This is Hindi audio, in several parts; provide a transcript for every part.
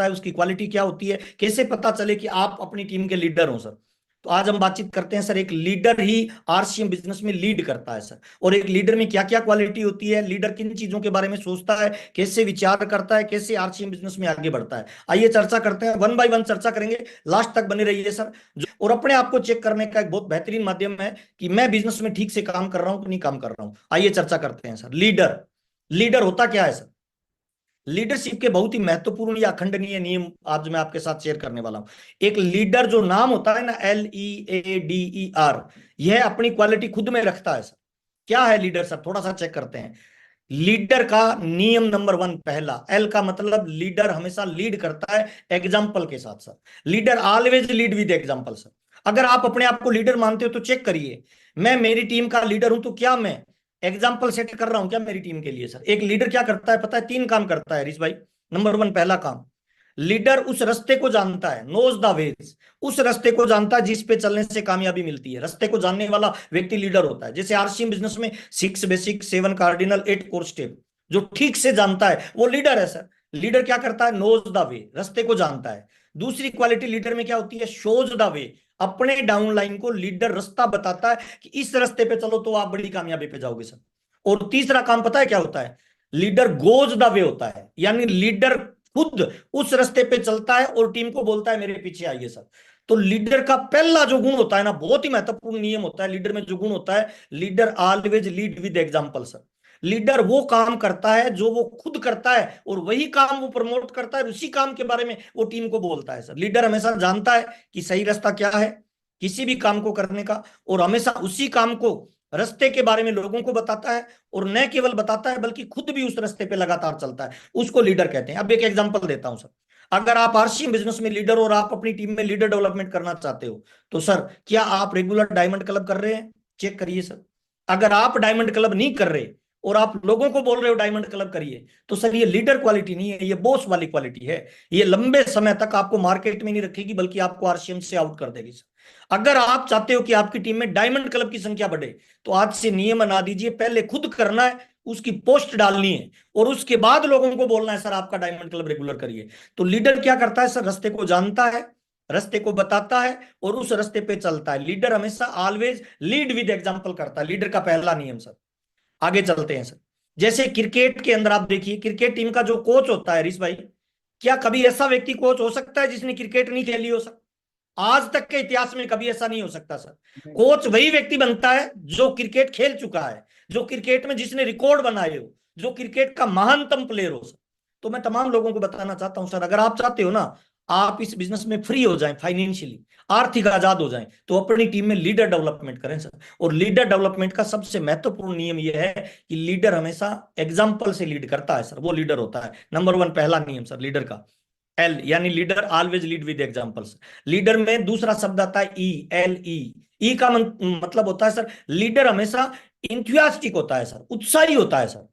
होता है, उसकी क्वालिटी क्या होती है, कैसे पता चले कि आप अपनी टीम के लीडर हो सर। तो आज हम बातचीत करते हैं सर, एक लीडर ही आरसीएम बिजनेस में लीड करता है सर, और एक लीडर में क्या क्या क्वालिटी होती है, लीडर किन चीजों के बारे में सोचता है, कैसे विचार करता है, कैसे आरसीएम बिजनेस में आगे बढ़ता है। आइए चर्चा करते हैं, वन बाय वन चर्चा करेंगे, लास्ट तक बने रहिए सर। और अपने आप को चेक करने का एक बहुत बेहतरीन माध्यम है कि मैं बिजनेस में ठीक से काम कर रहा हूं कि नहीं काम कर रहा हूं। आइए चर्चा करते हैं सर। लीडर, लीडर होता क्या है सर? लीडरशिप के बहुत ही महत्वपूर्ण या अखंडनीय नियम आज मैं आपके साथ शेयर करने वाला हूं। एक लीडर जो नाम होता है ना, LEADER, यह अपनी क्वालिटी खुद में रखता है सर। क्या है लीडर सर, थोड़ा सा चेक करते हैं। लीडर का नियम नंबर वन, पहला एल का मतलब लीडर हमेशा लीड करता है एग्जाम्पल के साथ sir. Leader always lead with example sir. अगर आप अपने आप को लीडर मानते हो तो चेक करिए, मैं मेरी टीम का लीडर हूं तो क्या मैं एग्जाम्पल सेट कर रहा हूं क्या मेरी टीम के लिए सर? एक लीडर क्या करता है पता है? तीन काम करता है हरीश भाई। नंबर वन, पहला काम, लीडर उस रास्ते को जानता है, नोज द वेज। उस रास्ते को जानता है जिस पे चलने से कामयाबी मिलती है। रास्ते को जानने वाला व्यक्ति लीडर होता है। जैसे आरसीएम बिजनेस में 6 बेसिक, 7 कार्डिनल, 8 कोर स्टेप जो ठीक से जानता है वो लीडर है सर। लीडर क्या करता है? नोज द वे, रास्ते को जानता है। दूसरी क्वालिटी लीडर में क्या होती है? Shows the way. अपने डाउनलाइन को लीडर रास्ता बताता है कि इस रास्ते पे चलो तो आप बड़ी कामयाबी पे जाओगे सर। और तीसरा काम पता है क्या होता है? लीडर गोज द वे होता है, यानी लीडर खुद उस रास्ते पे चलता है और टीम को बोलता है मेरे पीछे आइए सर। तो लीडर का पहला जो गुण होता है ना, बहुत ही महत्वपूर्ण नियम होता है लीडर में जो गुण होता है, leader always lead with example sir. Leader वो काम करता है जो वो खुद करता है, और वही काम वो प्रमोट करता है, उसी काम के बारे में वो टीम को बोलता है सर। लीडर हमेशा जानता है कि सही रास्ता क्या है किसी भी काम को करने का, और हमेशा उसी काम को, रास्ते के बारे में लोगों को बताता है, और न केवल बताता है बल्कि खुद भी उस रास्ते पे लगातार चलता है। उसको लीडर कहते हैं। अब एक एग्जांपल देता हूं सर। अगर आप आरसीएम बिजनेस में लीडर और आप अपनी टीम में लीडर डेवलपमेंट करना चाहते हो तो सर, क्या आप रेगुलर डायमंड क्लब कर रहे हैं? चेक करिए सर। अगर आप डायमंड क्लब नहीं कर रहे और आप लोगों को बोल रहे हो डायमंड क्लब करिए, तो सर ये लीडर क्वालिटी नहीं है, ये बॉस वाली क्वालिटी है। ये लंबे समय तक आपको मार्केट में नहीं रखेगी बल्कि आपको आरसीएम से आउट कर देगी सर। अगर आप चाहते हो कि आपकी टीम में डायमंड क्लब की संख्या बढ़े तो आज से नियम बना दीजिए, पहले खुद करना है, उसकी पोस्ट डालनी है, और उसके बाद लोगों को बोलना है सर आपका डायमंड क्लब रेगुलर करिए। तो लीडर क्या करता है सर? रास्ते को जानता है, रास्ते को बताता है, और उस रास्ते पे चलता है। लीडर हमेशा ऑलवेज लीड विद एग्जांपल करता है, लीडर का पहला नियम सर। आगे चलते हैं सर। जैसे क्रिकेट के अंदर आप देखिए, क्रिकेट टीम का जो कोच होता है हरीश भाई, क्या कभी ऐसा व्यक्ति कोच हो सकता है जिसने क्रिकेट नहीं खेली हो सर? आज तक के इतिहास में कभी ऐसा नहीं हो सकता सर। कोच वही व्यक्ति बनता है जो क्रिकेट खेल चुका है, जो क्रिकेट में जिसने रिकॉर्ड बनाए हो, जो क्रिकेट का महानतम प्लेयर हो सर। तो मैं तमाम लोगों को बताना चाहता हूं सर, अगर आप चाहते हो ना आप इस बिजनेस में फ्री हो जाएं, फाइनेंशियली आर्थिक आजाद हो जाएं, तो अपनी टीम में लीडर डेवलपमेंट करें सर। और लीडर डेवलपमेंट का सबसे महत्वपूर्ण नियम यह है कि लीडर हमेशा एग्जाम्पल से लीड करता है सर, वो लीडर होता है। नंबर वन, पहला नियम सर लीडर का, एल यानी leader always lead with examples. Leader में दूसरा शब्द आता है ELE। ई का मतलब होता है सर, लीडर हमेशा इंथुसियास्टिक होता है सर, उत्साही होता है सर।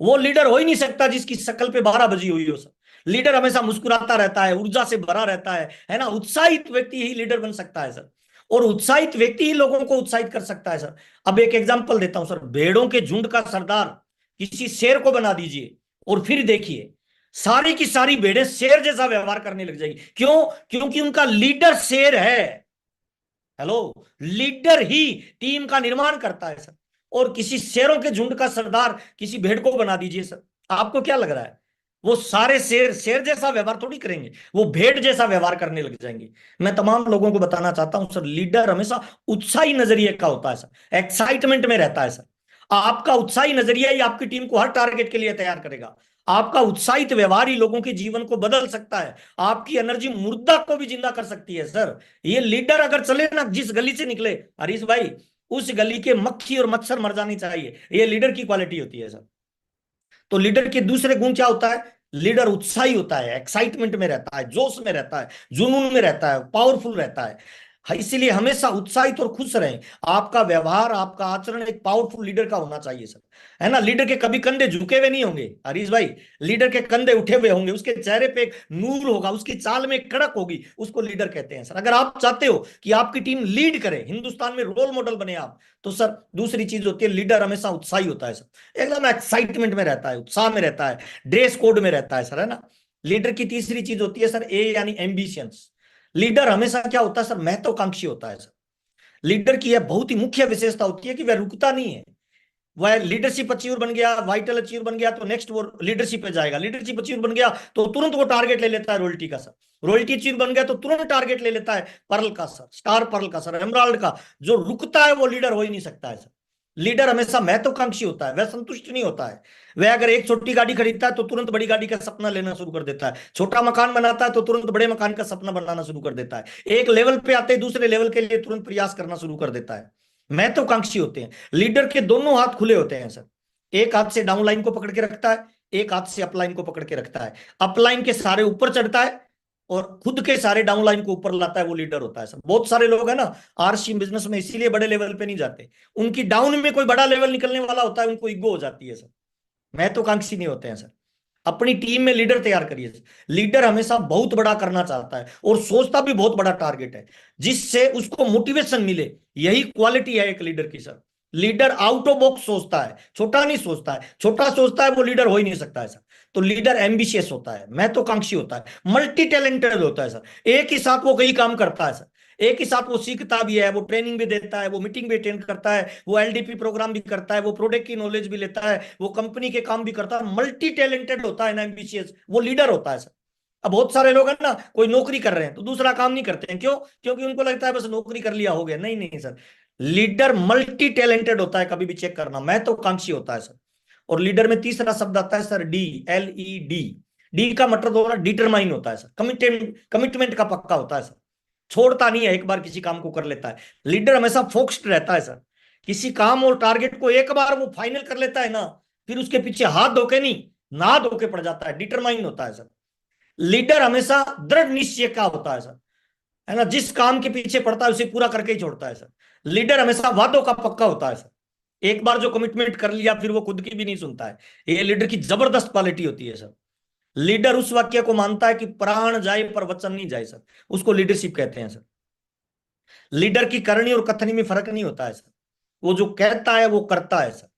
वो लीडर हो ही नहीं सकता जिसकी शक्ल पे 12 बजी हुई हो सर। लीडर हमेशा मुस्कुराता रहता है, ऊर्जा से भरा रहता है ना। उत्साहित व्यक्ति ही लीडर बन सकता है सर, और उत्साहित व्यक्ति ही लोगों को उत्साहित कर सकता है सर। अब एक एग्जांपल देता हूं सर। भेड़ों के झुंड का सरदार किसी शेर को बना दीजिए, और फिर देखिए सारी की सारी भेड़ें शेर जैसा व्यवहार करने लग जाएगी। क्यों? क्योंकि उनका लीडर शेर है। हेलो, लीडर ही टीम का निर्माण करता है सर। और किसी शेरों के झुंड का सरदार किसी भेड़ को बना दीजिए सर, आपको क्या लग रहा है? वो सारे शेर शेर जैसा व्यवहार थोड़ी करेंगे, वो भेड़ जैसा व्यवहार करने लग जाएंगे। मैं तमाम लोगों को बताना चाहता हूं सर, लीडर हमेशा उत्साही नजरिए का होता है सर, एक्साइटमेंट में रहता है सर। आपका उत्साही नजरिया ही आपकी टीम को हर टारगेट के लिए तैयार करेगा। आपका उत्साहित व्यवहार ही लोगों के जीवन को बदल सकता है। आपकी एनर्जी मुर्दा को भी जिंदा कर सकती है सर। ये लीडर अगर चले ना, जिस गली से निकले हरीश भाई, उस गली के मक्खी और मच्छर मर जानी चाहिए। ये लीडर की क्वालिटी होती है सर। तो लीडर के दूसरे गुण क्या होता है? लीडर उत्साही होता है, एक्साइटमेंट में रहता है, जोश में रहता है, जुनून में रहता है, पावरफुल रहता है। इसीलिए हमेशा उत्साहित और खुश रहें। आपका व्यवहार, आपका आचरण एक पावरफुल लीडर का होना चाहिए सर, है ना। लीडर के कभी कंधे झुके हुए नहीं होंगे हरीश भाई, लीडर के कंधे उठे हुए होंगे, उसके चेहरे पे एक नूर होगा, उसकी चाल में एक कड़क होगी, उसको लीडर कहते हैं सर। अगर आप चाहते हो कि आपकी टीम लीड करे, हिंदुस्तान में रोल मॉडल बने आप, तो सर दूसरी चीज होती है, लीडर हमेशा उत्साही होता है सर, एकदम एक्साइटमेंट में रहता है, उत्साह में रहता है, ड्रेस कोड में रहता है सर, है ना। लीडर की तीसरी चीज होती है सर ए, यानी एम्बिशंस। लीडर हमेशा क्या होता है सर, महत्वाकांक्षी होता है सर। लीडर की यह बहुत ही मुख्य विशेषता होती है कि वह रुकता नहीं है। वह लीडरशिप अचीवर बन गया, वाइटल अचीवर बन गया, तो नेक्स्ट वो लीडरशिप पे जाएगा। लीडरशिप अचीवर बन गया तो तुरंत वो टारगेट ले लेता है रॉयल्टी का सर। रॉयल्टी अचीवर बन गया तो तुरंत टारगेट ले लेता है पर्ल का सर, स्टार पर्ल का सर, एमराल्ड का। जो रुकता है वो लीडर हो ही नहीं सकता है सर। लीडर हमेशा महत्वाकांक्षी होता है, वह संतुष्ट नहीं होता है। वह अगर एक छोटी गाड़ी खरीदता है तो तुरंत बड़ी गाड़ी का सपना लेना शुरू कर देता है। छोटा मकान बनाता है तो तुरंत बड़े मकान का सपना बनाना शुरू कर देता है। एक लेवल पे आते ही दूसरे लेवल के लिए तुरंत प्रयास करना शुरू कर देता है। महत्वाकांक्षी होते हैं। लीडर के दोनों हाथ खुले होते हैं सर। एक हाथ से डाउन लाइन को पकड़ के रखता है, एक हाथ से अपलाइन को पकड़ के रखता है। अपलाइन के सारे ऊपर चढ़ता है और खुद के सारे डाउन लाइन को ऊपर लाता है, वो लीडर होता है सर। बहुत सारे लोग है ना आरसी बिजनेस में इसीलिए बड़े लेवल पे नहीं जाते, उनकी डाउन में कोई बड़ा लेवल निकलने वाला होता है, उनको ईगो हो जाती है सर। महत्वाकांक्षी नहीं होते हैं सर। अपनी टीम में लीडर तैयार करिए। लीडर हमेशा बहुत बड़ा करना चाहता है और सोचता भी बहुत बड़ा टारगेट है, जिससे उसको मोटिवेशन मिले। यही क्वालिटी है एक लीडर की sir. Leader out of box सोचता है, छोटा नहीं सोचता है। छोटा सोचता है वो लीडर हो ही नहीं सकता है सर। तो लीडर एम्बिशियस होता है, महत्वाकांक्षी होता है, मल्टी टैलेंटेड होता है सर। एक ही साथ वो कई काम करता है सर। एक ही साथ वो सीखता भी है, वो ट्रेनिंग भी देता है, वो मीटिंग भी अटेंड करता है, वो एलडीपी प्रोग्राम भी करता है, वो प्रोडक्ट की नॉलेज भी लेता है, वो कंपनी के काम भी करता है। मल्टी टैलेंटेड होता है ना, एम्बिशियस, वो लीडर होता है सर। अब बहुत सारे लोग हैं ना, कोई नौकरी कर रहे हैं तो दूसरा काम नहीं करते हैं, क्यों? क्योंकि उनको लगता है बस नौकरी कर लिया हो गया। नहीं नहीं सर, लीडर मल्टी टैलेंटेड होता है, कभी भी चेक करना, महत्वाकांक्षी होता है सर। और लीडर में तीसरा शब्द आता है सर डी, LED। डी का मतलब होता है डिटरमाइन होता है सर, कमिटमेंट, कमिटमेंट का पक्का होता है सर। छोड़ता नहीं है, एक बार किसी काम को कर लेता है। लीडर हमेशा फोकस्ड रहता है सर। किसी काम और टारगेट को एक बार वो फाइनल कर लेता है ना, फिर उसके पीछे हाथ धोके नहीं, ना धोके पड़ जाता है, डिटरमाइन होता है सर। लीडर हमेशा दृढ़ निश्चय का होता है सर, है ना। जिस काम के पीछे पड़ता है उसे पूरा करके ही छोड़ता है सर। लीडर हमेशा वादों का पक्का होता है सर। एक बार जो कमिटमेंट कर लिया फिर वो खुद की भी नहीं सुनता है। ये लीडर की जबरदस्त क्वालिटी होती है सर। लीडर उस वाक्य को मानता है कि प्राण जाए पर वचन नहीं जाए सर, उसको लीडरशिप कहते हैं सर। लीडर की करनी और कथनी में फर्क नहीं होता है सर। वो जो कहता है वो करता है सर,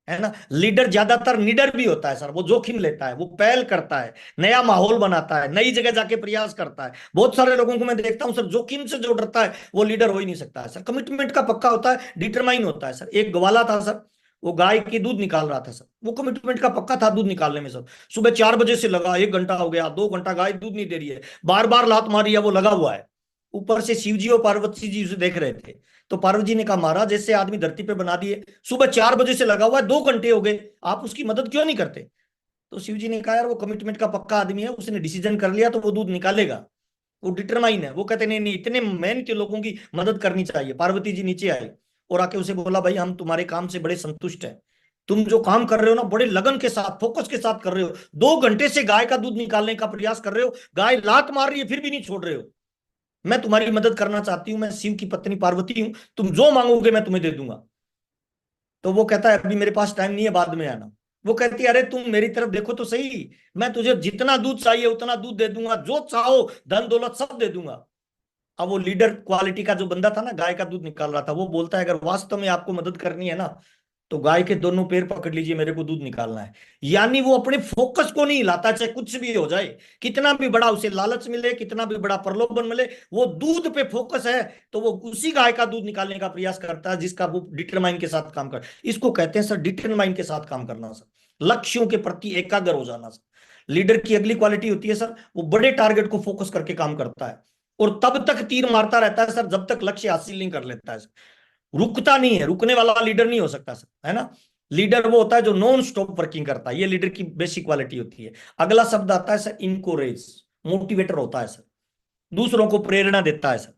है ना। लीडर ज्यादातर निडर भी होता है सर, वो जोखिम लेता है, वो पहल करता है, नया माहौल बनाता है, नई जगह जाके प्रयास करता है। बहुत सारे लोगों को मैं देखता हूं सर, जोखिम से जो डरता है वो लीडर हो ही नहीं सकता है सर। कमिटमेंट का पक्का होता है, डिटरमाइन होता है सर। एक ग्वाला था सर, वो गाय की दूध निकाल रहा था सर, वो कमिटमेंट का पक्का था दूध निकालने में सर। सुबह 4 बजे से लगा, 1 घंटा हो गया, 2 घंटा, गाय दूध नहीं दे रही है, बार बार लात मारी है, वो लगा हुआ है। ऊपर से शिव जी और पार्वती जी उसे देख रहे थे। तो पार्वती जी ने कहा, महाराज जैसे आदमी धरती पे बना दिए, सुबह 4 बजे से लगा हुआ है, 2 घंटे हो गए, आप उसकी मदद क्यों नहीं करते? तो शिव जी ने कहा, यार वो कमिटमेंट का पक्का आदमी है, उसने डिसीजन कर लिया तो वो दूध निकालेगा, वो डिटरमाइन है। वो कहते नहीं नहीं, इतने मेहनती लोगों की मदद करनी चाहिए। पार्वती जी नीचे आई और आके उसे बोला, भाई हम तुम्हारे काम से बड़े संतुष्ट हैं। तुम जो काम कर रहे हो ना, बड़े लगन के साथ, फोकस के साथ कर रहे हो। 2 घंटे से गाय का दूध निकालने का प्रयास कर रहे हो, गाय लात मार रही है फिर भी नहीं छोड़ रहे हो। मैं तुम्हारी मदद करना चाहती हूँ, मैं शिव की पत्नी पार्वती हूँ, तुम जो मांगोगे मैं तुम्हें दे दूंगा। तो वो कहता है, अभी मेरे पास टाइम नहीं है, बाद में आना। वो कहती है, अरे तुम मेरी तरफ देखो तो सही, मैं तुझे जितना दूध चाहिए उतना दूध दे दूंगा, जो चाहो धन दौलत सब दे दूंगा। अब वो लीडर क्वालिटी का जो बंदा था ना, गाय का दूध निकाल रहा था, वो बोलता है, अगर वास्तव में आपको मदद करनी है ना, तो गाय के दोनों पैर पकड़ लीजिए, मेरे को दूध निकालना है। यानी वो अपने फोकस को नहीं हिलाता, चाहे कुछ भी हो जाए, कितना भी बड़ा उसे लालच मिले, कितना भी बड़ा प्रलोभन मिले, वो दूध पे फोकस है। तो वो उसी गाय का दूध निकालने का प्रयास करता है जिसका वो डिटरमाइन के साथ काम कर। इसको कहते हैं सर डिटरमाइन के साथ काम करना सर, लक्ष्यों के प्रति एकाग्र हो जाना सर। लीडर की अगली क्वालिटी होती है सर, वो बड़े टारगेट को फोकस करके काम करता है और तब तक तीर मारता रहता है सर जब तक लक्ष्य हासिल नहीं कर लेता है। रुकता नहीं है, रुकने वाला लीडर नहीं हो सकता सर, है ना। लीडर वो होता है जो नॉन स्टॉप वर्किंग करता है, ये लीडर की बेसिक क्वालिटी होती है। अगला शब्द आता है सर इनकोरेज, मोटिवेटर होता है सर, दूसरों को प्रेरणा देता है सर,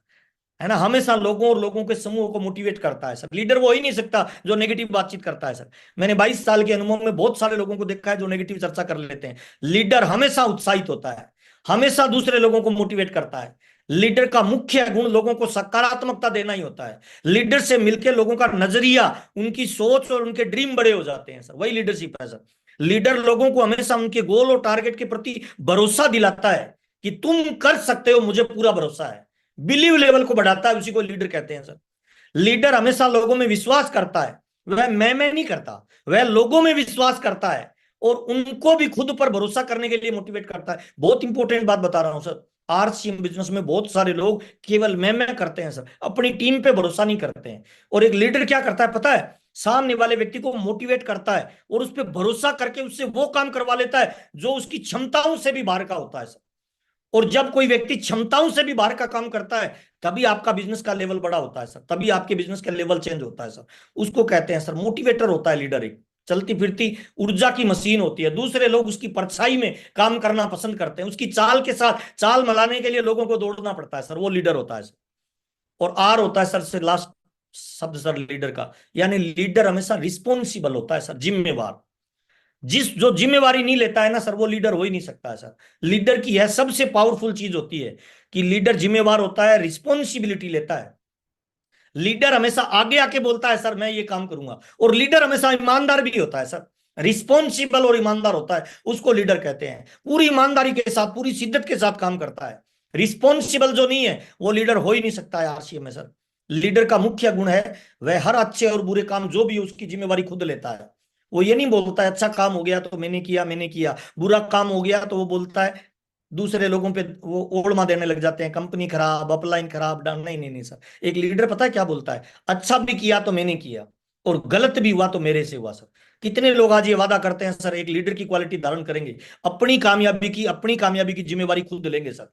है ना। हमेशा लोगों और लोगों के समूह को मोटिवेट करता है सर। लीडर वो ही नहीं सकता जो नेगेटिव बातचीत करता है सर। मैंने 22 साल के अनुभव में बहुत सारे लोगों को देखा है जो नेगेटिव चर्चा कर लेते हैं। लीडर हमेशा उत्साहित होता है, हमेशा दूसरे लोगों को मोटिवेट करता है। लीडर का मुख्य गुण लोगों को सकारात्मकता देना ही होता है। लीडर से मिलकर लोगों का नजरिया, उनकी सोच और उनके ड्रीम बड़े हो जाते हैं सर, वही लीडरशिप है सर। लीडर लोगों को हमेशा उनके गोल और टारगेट के प्रति भरोसा दिलाता है कि तुम कर सकते हो, मुझे पूरा भरोसा है। बिलीव लेवल को बढ़ाता है, उसी को लीडर कहते हैं सर। लीडर हमेशा लोगों में विश्वास करता है, वह मैं नहीं करता, वह लोगों में विश्वास करता है और उनको भी खुद पर भरोसा करने के लिए मोटिवेट करता है। बहुत इंपॉर्टेंट बात बता रहा हूं सर, आरसीएम बिजनेस में बहुत सारे लोग केवल मैं करते हैं सर, अपनी टीम पे भरोसा नहीं करते हैं। और एक लीडर क्या करता है पता है, सामने वाले व्यक्ति को मोटिवेट करता है और उस पर भरोसा करके उससे वो काम करवा लेता है जो उसकी क्षमताओं से भी बाहर का होता है सर। और जब कोई व्यक्ति क्षमताओं से भी बाहर का काम करता है, तभी आपका बिजनेस का लेवल बड़ा होता है सर, तभी आपके बिजनेस का लेवल चेंज होता है सर। उसको कहते हैं सर मोटिवेटर होता है लीडर, एक चलती फिरती ऊर्जा की मशीन होती है। दूसरे लोग उसकी परछाई में काम करना पसंद करते हैं, उसकी चाल के साथ चाल मिलाने के लिए लोगों को दौड़ना पड़ता है सर, वो लीडर होता है सर। और आर होता है सर से लास्ट शब्द सर लीडर का, यानी लीडर हमेशा रिस्पॉन्सिबल होता है सर, जिम्मेवार। जिस जो जिम्मेवारी नहीं लेता है ना सर, वो लीडर हो ही नहीं सकता है सर। लीडर की यह सबसे पावरफुल चीज होती है कि लीडर जिम्मेवार होता है, रिस्पॉन्सिबिलिटी लेता है। लीडर हमेशा आगे आके बोलता है सर मैं ये काम करूंगा, और लीडर हमेशा ईमानदार भी होता है सर। रिस्पॉन्सिबल और ईमानदार होता है, उसको लीडर कहते हैं। पूरी ईमानदारी के साथ, पूरी शिद्दत के साथ काम करता है। रिस्पॉन्सिबल जो नहीं है वो लीडर हो ही नहीं सकता है आरसीएम में सर। लीडर का मुख्य गुण है वह हर अच्छे और बुरे काम जो भी उसकी जिम्मेवारी खुद लेता है। वो ये नहीं बोलता है अच्छा काम हो गया तो मैंने किया, बुरा काम हो गया तो वो बोलता है दूसरे लोगों पे वो ओड़मा देने लग जाते हैं, कंपनी खराब, अपलाइन खराब, डाउन। नहीं नहीं नहीं सर, एक लीडर पता है क्या बोलता है, अच्छा भी किया तो मैंने किया और गलत भी हुआ तो मेरे से हुआ सर। कितने लोग आज ये वादा करते हैं सर एक लीडर की क्वालिटी धारण करेंगे, अपनी कामयाबी की जिम्मेवारी खुद लेंगे सर।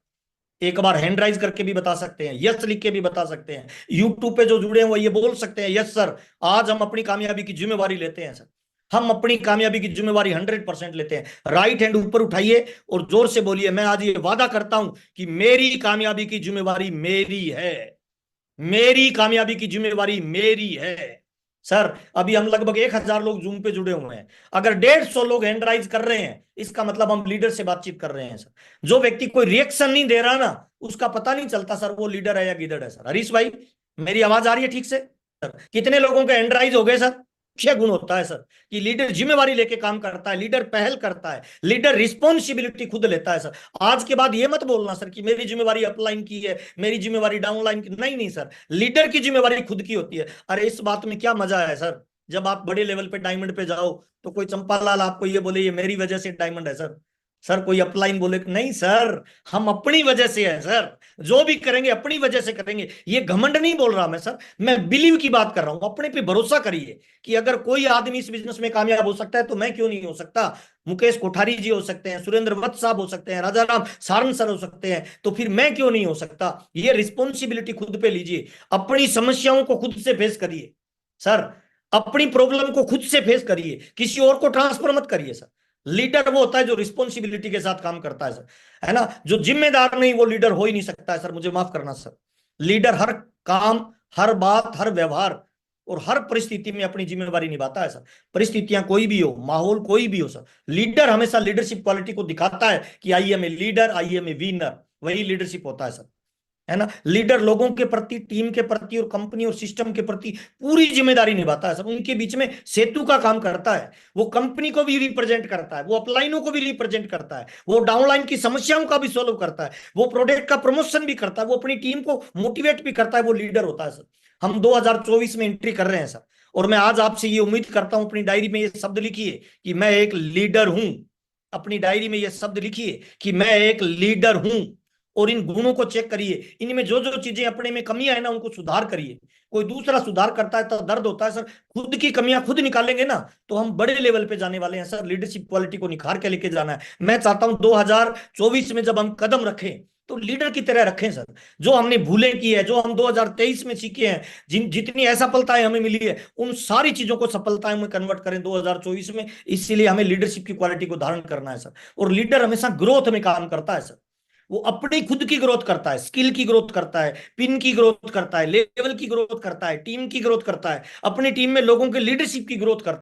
एक बार हैंड राइज करके भी बता सकते हैं, यस लिख के भी बता सकते हैं, यूट्यूब पे जो जुड़े हैं वो ये बोल सकते हैं यस सर आज हम अपनी कामयाबी की जिम्मेवारी लेते हैं सर। हम अपनी कामयाबी की जिम्मेवारी 100% लेते हैं। राइट हैंड ऊपर उठाइए और जोर से बोलिए मैं आज ये वादा करता हूं कि मेरी कामयाबी की जिम्मेवारी मेरी है, मेरी कामयाबी की जिम्मेवारी मेरी है। सर अभी हम लगभग 1,000 लोग जूम पे जुड़े हुए हैं, अगर 150 लोग हैंड राइज कर रहे हैं इसका मतलब हम लीडर से बातचीत कर रहे हैं सर। जो व्यक्ति कोई रिएक्शन नहीं दे रहा ना, उसका पता नहीं चलता सर वो लीडर है या गिदड़ है सर। हरीश भाई मेरी आवाज आ रही है ठीक से सर? कितने लोगों के हैंड राइज हो गए सर? मुख्य गुण होता है सर कि लीडर जिम्मेवारी लेके काम करता है, लीडर पहल करता है, लीडर रिस्पॉन्सिबिलिटी खुद लेता है सर। आज के बाद ये मत बोलना सर कि मेरी जिम्मेवारी अपलाइन की है, मेरी जिम्मेवारी डाउनलाइन की, नहीं नहीं सर, लीडर की जिम्मेवारी खुद की होती है। अरे इस बात में क्या मजा है सर, जब आप बड़े लेवल पे डायमंड पे जाओ तो कोई चंपालाल आपको ये बोले ये मेरी वजह से डायमंड है सर। सर कोई अपलाइन बोले नहीं सर, हम अपनी वजह से है सर, जो भी करेंगे अपनी वजह से करेंगे। ये घमंड नहीं बोल रहा मैं सर, मैं बिलीव की बात कर रहा हूं। अपने पे भरोसा करिए कि अगर कोई आदमी इस बिजनेस में कामयाब हो सकता है तो मैं क्यों नहीं हो सकता। मुकेश कोठारी जी हो सकते हैं, सुरेंद्र वत्स साहब हो सकते हैं, राजा राम सारंग सर हो सकते हैं, तो फिर मैं क्यों नहीं हो सकता। ये रिस्पॉन्सिबिलिटी खुद पे लीजिए, अपनी समस्याओं को खुद से फेस करिए सर, अपनी प्रॉब्लम को खुद से फेस करिए, किसी और को ट्रांसफर मत करिए सर। लीडर वो होता है जो रिस्पॉन्सिबिलिटी के साथ काम करता है सर, है ना। जो जिम्मेदार नहीं वो लीडर हो ही नहीं सकता है सर, मुझे माफ करना सर। लीडर हर काम, हर बात, हर व्यवहार और हर परिस्थिति में अपनी जिम्मेवारी निभाता है सर। परिस्थितियां कोई भी हो, माहौल कोई भी हो सर, लीडर हमेशा लीडरशिप क्वालिटी को दिखाता है कि I am a leader, I am a winner. वही लीडरशिप होता है सर, है ना। लीडर लोगों के प्रति, टीम के प्रति और कंपनी और सिस्टम के प्रति पूरी जिम्मेदारी निभाता है सर, उनके बीच में सेतु का काम करता है। वो कंपनी को भी रिप्रेजेंट करता है, वो अपलाइनों को भी रिप्रेजेंट करता है, वो डाउनलाइन की समस्याओं का भी सॉल्व करता है, वो प्रोडक्ट का प्रमोशन भी करता है, वो अपनी टीम को मोटिवेट भी करता है। वो लीडर होता है सर। हम 2024 में एंट्री कर रहे हैं सर, और मैं आज आपसे ये उम्मीद करता हूं, अपनी डायरी में ये शब्द लिखिए कि मैं एक लीडर हूं। अपनी डायरी में ये शब्द लिखिए कि मैं एक लीडर हूं, और इन गुणों को चेक करिए, इनमें जो जो चीजें अपने में कमियां है ना उनको सुधार करिए। कोई दूसरा सुधार करता है तो दर्द होता है सर, खुद की कमियां खुद निकालेंगे ना तो हम बड़े लेवल पे जाने वाले हैं सर। लीडरशिप क्वालिटी को निखार के लेके जाना है। मैं चाहता हूं 2024 में जब हम कदम रखें तो लीडर की तरह रखें सर। जो हमने भूलें की है, जो हम 2023 में सीखे हैं, जितनी असफलताएं हमें मिली है, उन सारी चीजों को सफलताएं में कन्वर्ट करें 2024 में। इसीलिए हमें लीडरशिप की क्वालिटी को धारण करना है सर। और लीडर हमेशा ग्रोथ में काम करता है सर। वो अपनी खुद की ग्रोथ करता है, स्किल की ग्रोथ करता है, पिन की ग्रोथ करता है, लेवल की ग्रोथ करता है, टीम की ग्रोथ करता है, अपनी टीम में लोगों के लीडरशिप की ग्रोथ करता है।